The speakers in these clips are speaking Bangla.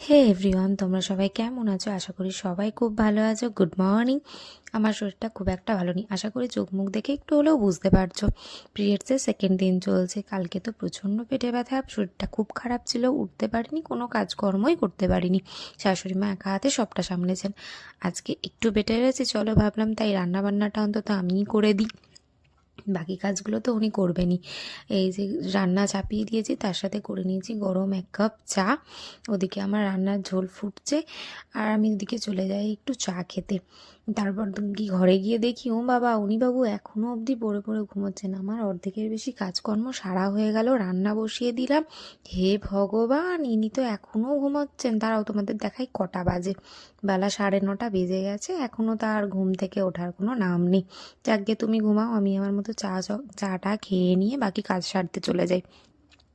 হে এভরিওয়ান, তোমরা সবাই কেমন আছো? আশা করি সবাই খুব ভালো আছো। Good morning. আমার শরীরটা খুব একটা ভালো নেই, আশা করি চোখ মুখ দেখে একটু হলেও বুঝতে পারছো। পিরিয়ডসের সেকেন্ড দিন চলছে। কালকে তো প্রচণ্ড পেটে ব্যথা, শরীরটা খুব খারাপ ছিল, উঠতে পারিনি, কোনো কাজকর্মই করতে পারিনি। শাশুড়ি মা একা হাতে সবটা সামলেছেন। আজকে একটু বেটার হয়েছে, চলো ভাবলাম তাই রান্নাবান্নাটা অন্তত আমিই করে দিই, বাকি কাজগুলো তো উনি করবেনই। এই যে রান্না চাপিয়ে দিয়েছি, তার সাথে করে নিয়েছি গরম 1 কাপ চা। ওদিকে আমার রান্নার ঝোল ফুটছে, আর আমি ওদিকে চলে যাই একটু চা খেতে। তারপর কি ঘরে গিয়ে দেখি, ও বাবা, উনি বাবু এখনও অবধি পড়ে পড়ে ঘুমোচ্ছেন। আমার অর্ধেকের বেশি কাজকর্ম সারা হয়ে গেল, রান্না বসিয়ে দিলাম। হে ভগবান, ইনি তো এখনও ঘুমোচ্ছেন। তারাও তোমাদের দেখাই কটা বাজে, বেলা 9:30 বেজে গেছে, এখনও তার ঘুম থেকে ওঠার কোনো নাম নেই। যাকগে, তুমি ঘুমাও, আমি আমার মতো চাটা খেয়ে নিয়ে বাকি কাজ সারতে চলে যাই।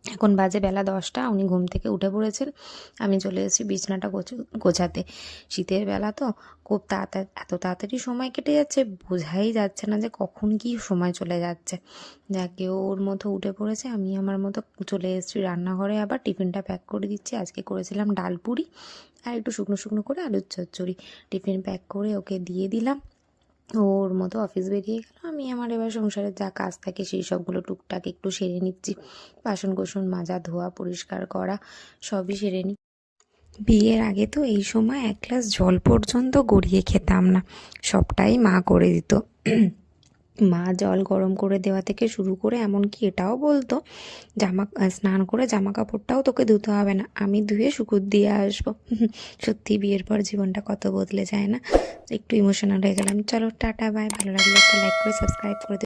এখন বাজে বেলা 10টা, উনি ঘুম থেকে উঠে পড়েছেন। আমি চলে এসেছি বিছানাটা গোছাতে। শীতের বেলা তো খুব তাড়াতাড়ি, এত তাড়াতাড়ি সময় কেটে যাচ্ছে, বোঝাই যাচ্ছে না যে কখন কি সময় চলে যাচ্ছে। যাকে ওর মতো উঠে পড়েছে, আমি আমার মতো চলে এসেছি রান্নাঘরে। আবার টিফিনটা প্যাক করে দিচ্ছি। আজকে করেছিলাম ডাল পুরি আর একটু শুকনো শুকনো করে আলুর চচ্চড়ি। টিফিন প্যাক করে ওকে দিয়ে দিলাম, ওর মতো অফিস বেরিয়ে গেল। আমি আমার এবার সংসারের যা কাজ থাকে সেই সবগুলো টুকটাক একটু সেরে নিচ্ছি। বাসন কোসন মাজা, ধোয়া, পরিষ্কার করা সবই সেরে নিই। বিয়ের আগে তো এই সময় 1 গ্লাস জল পর্যন্ত গড়িয়ে খেতাম না, সবটাই মা করে দিত। মা জল গরম করে দেওয়া থেকে শুরু করে এমনকি এটাও বলতো, স্নান করে জামা কাপড়টাও তোকে ধুতে হবে না, আমি ধুয়ে শুকুর দিয়ে আসবো। সত্যি বিয়ের পর জীবনটা কত বদলে যায় না। একটু ইমোশনাল হয়ে গেলাম। চলো টাটা, বাই। ভালো লাগলে একটা লাইক করে সাবস্ক্রাইব করে